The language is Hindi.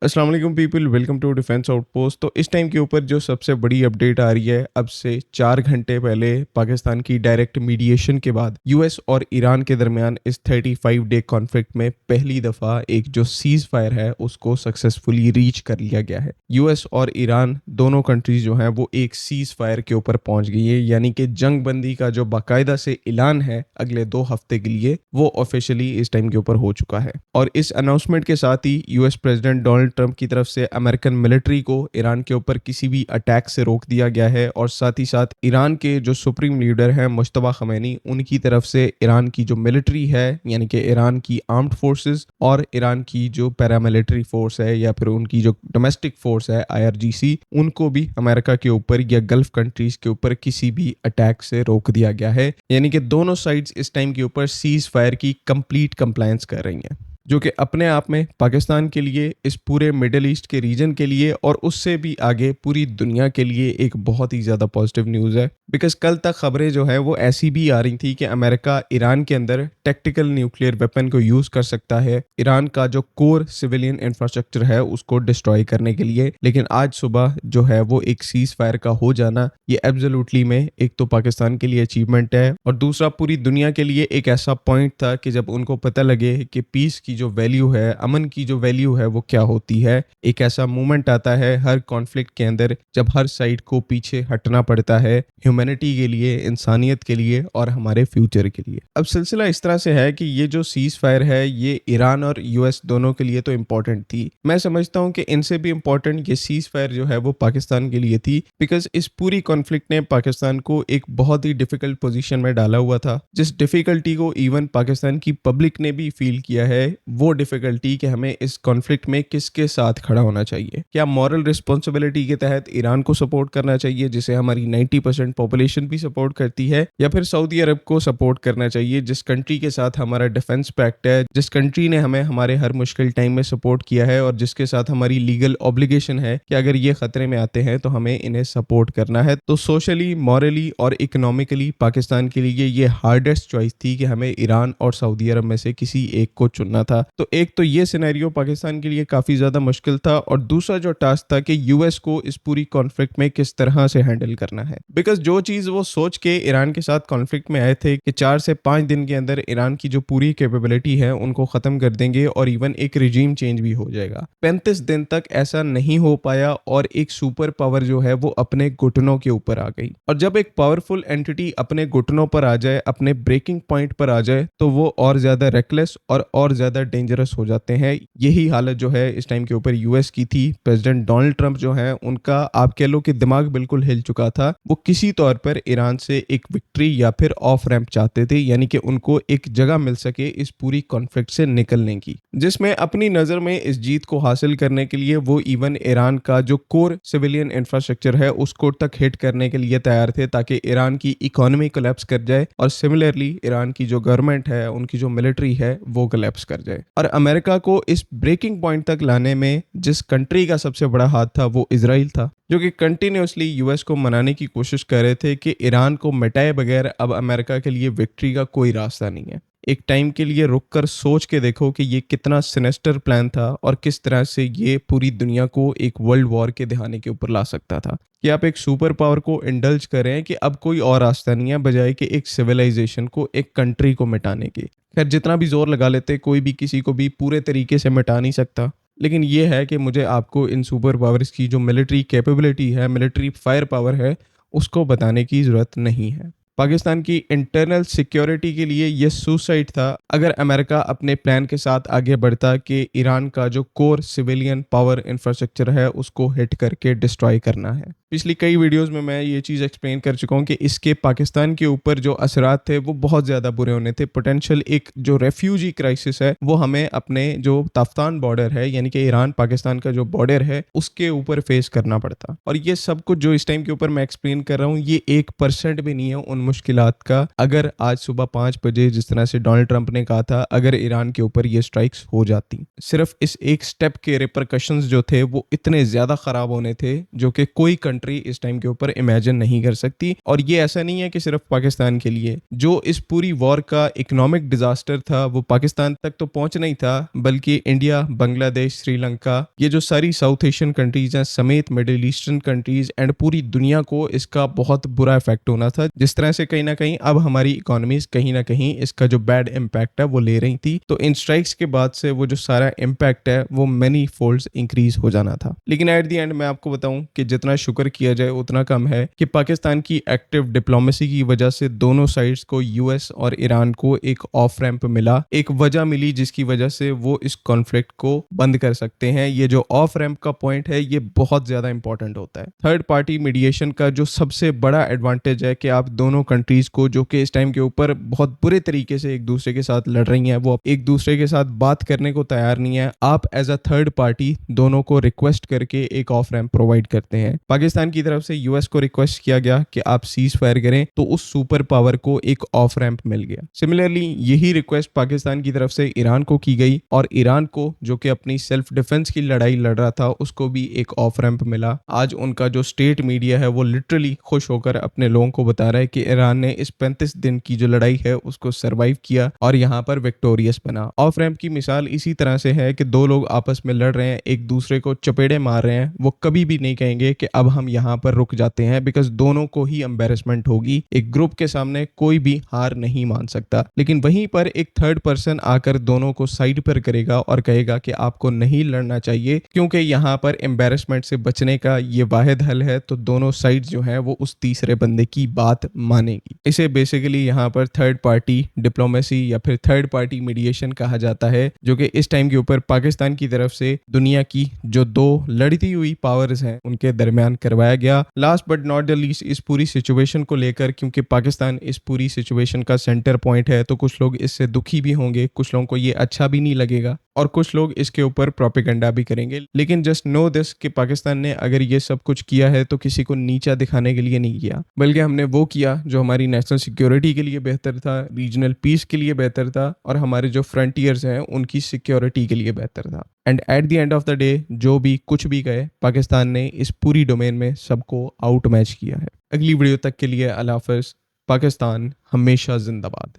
अस्सलाम वालेकुम people, welcome to defence outpost. तो इस टाइम के ऊपर जो सबसे बड़ी अपडेट आ रही है, अब से 4 घंटे पहले पाकिस्तान की डायरेक्ट मीडिएशन के बाद यूएस और ईरान के दरमियान इस 35 डे कॉन्फ्लिक्ट में पहली दफ़ा एक जो सीज फायर है उसको सक्सेसफुली रीच कर लिया गया है। यूएस और ईरान दोनों कंट्रीज जो हैं वो एक सीज फायर के ऊपर पहुंच गई है, यानी कि जंग बंदी का जो बाकायदा से ऐलान है अगले 2 हफ्ते के लिए, वो ऑफिशियली इस टाइम के ऊपर हो चुका है। और इस अनाउंसमेंट के साथ ही यूएस प्रेसिडेंट डोनाल्ड ट्रंप की तरफ से अमेरिकन मिलिट्री को ईरान के ऊपर किसी भी अटैक से रोक दिया गया है, और साथ ही साथ ईरान के जो सुप्रीम लीडर हैं मुश्तबा खमैनी, उनकी तरफ से ईरान की जो मिलिट्री है यानी कि ईरान की आर्म्ड फोर्सेस और ईरान की जो पैरामिलिट्री फोर्स है या फिर उनकी जो डोमेस्टिक फोर्स है आईआरजीसी, उनको भी अमेरिका के ऊपर या गल्फ कंट्रीज के ऊपर किसी भी अटैक से रोक दिया गया है। यानी कि दोनों साइड्स इस टाइम के ऊपर सीज फायर की कंप्लीट कंप्लायंस कर रही हैं, जो कि अपने आप में पाकिस्तान के लिए, इस पूरे मिडिल ईस्ट के रीजन के लिए और उससे भी आगे पूरी दुनिया के लिए एक बहुत ही ज़्यादा पॉजिटिव न्यूज़ है। बिकॉज कल तक खबरें जो है वो ऐसी भी आ रही थी कि अमेरिका ईरान के अंदर टैक्टिकल न्यूक्लियर वेपन को यूज़ कर सकता है ईरान का जो कोर सिविलियन इंफ्रास्ट्रक्चर है उसको डिस्ट्रॉय करने के लिए। लेकिन आज सुबह जो है वो एक सीज फायर का हो जाना, ये एब्सोल्युटली में एक तो पाकिस्तान के लिए अचीवमेंट है और दूसरा पूरी दुनिया के लिए एक ऐसा पॉइंट था कि जब उनको पता लगे कि पीस की जो वैल्यू है, अमन की जो वैल्यू है वो क्या होती है। एक ऐसा मोमेंट आता है हर कॉन्फ्लिक्ट के अंदर जब हर साइड को पीछे हटना पड़ता है ह्यूमैनिटी के लिए, इंसानियत के लिए और हमारे फ्यूचर के लिए। अब सिलसिला इस तरह से है कि ये जो सीज फायर है ये ईरान और यूएस दोनों के लिए तो इम्पोर्टेंट थी। मैं समझता हूँ कि इनसे भी इम्पोर्टेंट ये सीज फायर जो है वो पाकिस्तान के लिए थी, बिकॉज इस पूरी कॉन्फ्लिक्ट ने पाकिस्तान को एक बहुत ही डिफिकल्ट पोजीशन में डाला हुआ था, जिस डिफिकल्टी को इवन पाकिस्तान की पब्लिक ने भी फील किया है। वो डिफिकल्टी कि हमें इस कॉन्फ्लिक्ट में किसके साथ खड़ा होना चाहिए। क्या मॉरल रिस्पॉन्सिबिलिटी के तहत ईरान को सपोर्ट करना चाहिए जिसे हमारी 90% पॉपुलेशन भी सपोर्ट करती है, या फिर सऊदी अरब को सपोर्ट करना चाहिए जिस कंट्री के साथ हमारा डिफेंस पैक्ट है, जिस कंट्री ने हमें हमारे हर मुश्किल टाइम में सपोर्ट किया है और जिसके साथ हमारी लीगल ऑब्लिगेशन है कि अगर ये खतरे में आते हैं तो हमें इन्हें सपोर्ट करना है। तो सोशली, मॉरली और इकोनॉमिकली पाकिस्तान के लिए ये हार्डेस्ट चॉइस थी कि हमें ईरान और सऊदी अरब में से किसी एक को चुनना था। तो एक तो ये सिनेरियो पाकिस्तान के लिए काफी ज्यादा मुश्किल था, और दूसरा जो टास्क था कि यूएस को इस पूरी कॉन्फ्लिक्ट में किस तरह से हैंडल करना है। बिकॉज जो चीज वो सोच के ईरान के साथ कॉन्फ्लिक्ट में आए थे कि 4 से 5 दिन के अंदर ईरान की जो पूरी कैपेबिलिटी है उनको खत्म कर देंगे और इवन एक रिजीम चेंज भी हो जाएगा, 35 दिन तक ऐसा नहीं हो पाया और एक सुपर पावर जो है वो अपने घुटनों के ऊपर आ गई। और जब एक पावरफुल एंटिटी अपने घुटनों पर आ जाए, अपने ब्रेकिंग पॉइंट पर आ जाए, तो वो और ज्यादा रेकलेस और ज्यादा डेंजरस हो जाते हैं। यही हालत जो है इस टाइम के ऊपर यूएस की थी। प्रेसिडेंट डोनाल्ड ट्रंप जो है उनका आप कह लो कि दिमाग बिल्कुल हिल चुका था। वो किसी तौर पर ईरान से एक विक्ट्री या फिर ऑफ रैंप चाहते थे, यानी कि उनको एक जगह मिल सके इस पूरी कॉन्फ्लिक्ट से निकलने की, जिसमें अपनी नजर में इस जीत को हासिल करने के लिए वो इवन ईरान का जो कोर सिविलियन इंफ्रास्ट्रक्चर है उसको तक हिट करने के लिए तैयार थे ताकि ईरान की इकोनॉमी कोलैप्स कर जाए और सिमिलरली ईरान की जो गवर्नमेंट है, उनकी जो मिलिट्री है वो कोलैप्स कर जाए। और अमेरिका को इस ब्रेकिंग पॉइंट तक लाने में जिस कंट्री का सबसे बड़ा हाथ था वो इजराइल था, जो कि कंटिन्यूसली यूएस को मनाने की कोशिश कर रहे थे कि ईरान को मिटाए बगैर अब अमेरिका के लिए विक्ट्री का कोई रास्ता नहीं है। एक टाइम के लिए रुककर सोच के देखो कि ये कितना सिनेस्टर प्लान था और किस तरह से ये पूरी दुनिया को एक वर्ल्ड वॉर के दहाने के ऊपर ला सकता था, कि आप एक सुपर पावर को इंडल्ज करें कि अब कोई और रास्ता नहीं है बजाय कि एक सिविलाइजेशन को, एक कंट्री को मिटाने के। खैर जितना भी जोर लगा लेते कोई भी किसी को भी पूरे तरीके से मिटा नहीं सकता, लेकिन ये है कि मुझे आपको इन सुपर पावर्स की जो मिलिट्री कैपेबिलिटी है, मिलिट्री फायर पावर है, उसको बताने की ज़रूरत नहीं है। पाकिस्तान की इंटरनल सिक्योरिटी के लिए यह सुसाइड था अगर अमेरिका अपने प्लान के साथ आगे बढ़ता कि ईरान का जो कोर सिविलियन पावर इंफ्रास्ट्रक्चर है उसको हिट करके डिस्ट्रॉय करना है। पिछली कई वीडियोस में मैं ये चीज़ एक्सप्लेन कर चुका हूँ कि इसके पाकिस्तान के ऊपर जो असरात थे वो बहुत ज़्यादा बुरे होने थे। पोटेंशियल एक जो रेफ्यूजी क्राइसिस है वो हमें अपने जो ताफ्तान बॉर्डर है, यानी कि ईरान पाकिस्तान का जो बॉर्डर है, उसके ऊपर फेस करना पड़ता। और ये सब कुछ जो इस टाइम के ऊपर मैं एक्सप्लेन कर रहा हूँ ये 1% भी नहीं है उन मुश्किलात का। अगर आज सुबह 5 बजे जिस तरह से डोनाल्ड ट्रंप ने कहा था, अगर ईरान के ऊपर ये स्ट्राइक्स हो जाती, सिर्फ इस एक स्टेप के रिपरकशंस जो थे वो इतने ज़्यादा ख़राब होने थे जो कि कोई कंट्री इस टाइम के ऊपर इमेजिन नहीं कर सकती। और ये ऐसा नहीं है कि सिर्फ पाकिस्तान के लिए, जो इस पूरी वॉर का इकोनॉमिक डिजास्टर था वो पाकिस्तान तक तो पहुंचना ही था, बल्कि इंडिया, बांग्लादेश, श्रीलंका, ये जो सारी साउथ एशियन कंट्रीज हैं समेत मिडिल ईस्टर्न कंट्रीज एंड पूरी दुनिया को इसका बहुत बुरा इफेक्ट होना था। जिस तरह से कहीं ना कहीं अब हमारी इकोनॉमीज कहीं ना कहीं इसका जो बैड इम्पैक्ट है वो ले रही थी। तो इन स्ट्राइक्स के बाद से वो जो सारा इम्पैक्ट है वो मैनी फोल्ड्स इंक्रीज हो जाना था। लेकिन एट द एंड मैं आपको बताऊं कि जितना शुक्र किया जाए उतना कम है कि पाकिस्तान की एक्टिव डिप्लोमेसी की वजह से दोनों साइड्स को, यूएस और ईरान को, एक ऑफ रैंप मिला, एक वजह मिली जिसकी वजह से वो इस कॉन्फ्लिक्ट को बंद कर सकते हैं। ये जो ऑफ रैंप का पॉइंट है ये बहुत ज्यादा इंपॉर्टेंट होता है। थर्ड पार्टी मीडिएशन का जो सबसे बड़ा एडवांटेज है कि आप दोनों कंट्रीज को, जो कि इस टाइम के ऊपर बहुत बुरे तरीके से एक दूसरे के साथ लड़ रही हैं, वो एक दूसरे के साथ बात करने को तैयार नहीं है, आप एज अ थर्ड पार्टी दोनों को रिक्वेस्ट करके एक ऑफ रैंप प्रोवाइड करते हैं। पाकिस्तान की तरफ से यूएस को रिक्वेस्ट किया गया कि आप सीज फायर करें, तो उस सुपर पावर को एक ऑफ रैंप मिल गया। सिमिलरली यही रिक्वेस्ट पाकिस्तान की तरफ से ईरान को की गई, और ईरान को, जो कि अपनी सेल्फ डिफेंस की लड़ाई लड़ रहा था, उसको भी एक ऑफ रैंप मिला। आज उनका जो स्टेट मीडिया है वो लिटरली खुश होकर अपने लोगों को बता रहा है कि ईरान ने इस 35 दिन की जो लड़ाई है उसको सरवाइव किया और यहाँ पर विक्टोरियस बना। ऑफ रैंप की मिसाल इसी तरह से है कि दो लोग आपस में लड़ रहे हैं, एक दूसरे को चपेड़े मार रहे हैं, वो कभी भी नहीं कहेंगे कि अब हम यहाँ पर रुक जाते हैं, बिकॉज दोनों को ही एम्बेरसमेंट होगी। एक ग्रुप के सामने कोई भी हार नहीं मान सकता। लेकिन वहीं पर एक थर्ड पर्सन आकर दोनों को साइड पर करेगा और कहेगा कि आपको नहीं लड़ना चाहिए, क्योंकि यहाँ पर एम्बेरसमेंट से बचने का ये वाहिद हल है। तो दोनों साइड जो है वो उस तीसरे बंदे की बात मानेगी। इसे बेसिकली यहाँ पर थर्ड पार्टी डिप्लोमेसी या फिर थर्ड पार्टी मीडिएशन कहा जाता है, जो कि इस टाइम के ऊपर पाकिस्तान की तरफ से दुनिया की जो दो लड़ती हुई पावर्स हैं उनके दरमियान करवाया गया। Last but not the least, इस पूरी सिचुएशन को लेकर, क्योंकि पाकिस्तान इस पूरी सिचुएशन का सेंटर पॉइंट है, तो कुछ लोग इससे दुखी भी होंगे, कुछ लोगों को ये अच्छा भी नहीं लगेगा, और कुछ लोग इसके ऊपर प्रोपेगेंडा भी करेंगे। लेकिन जस्ट नो दिस कि पाकिस्तान ने अगर ये सब कुछ किया है तो किसी को नीचा दिखाने के लिए नहीं किया, बल्कि हमने वो किया जो हमारी नेशनल सिक्योरिटी के लिए बेहतर था, रीजनल पीस के लिए बेहतर था, और हमारे जो फ्रंटियर्स हैं उनकी सिक्योरिटी के लिए बेहतर था। And at the end of the day जो भी कुछ भी कहे, पाकिस्तान ने इस पूरी डोमेन में सबको आउट मैच किया है। अगली वीडियो तक के लिए अल्लाह हाफ़िज़। पाकिस्तान हमेशा जिंदाबाद।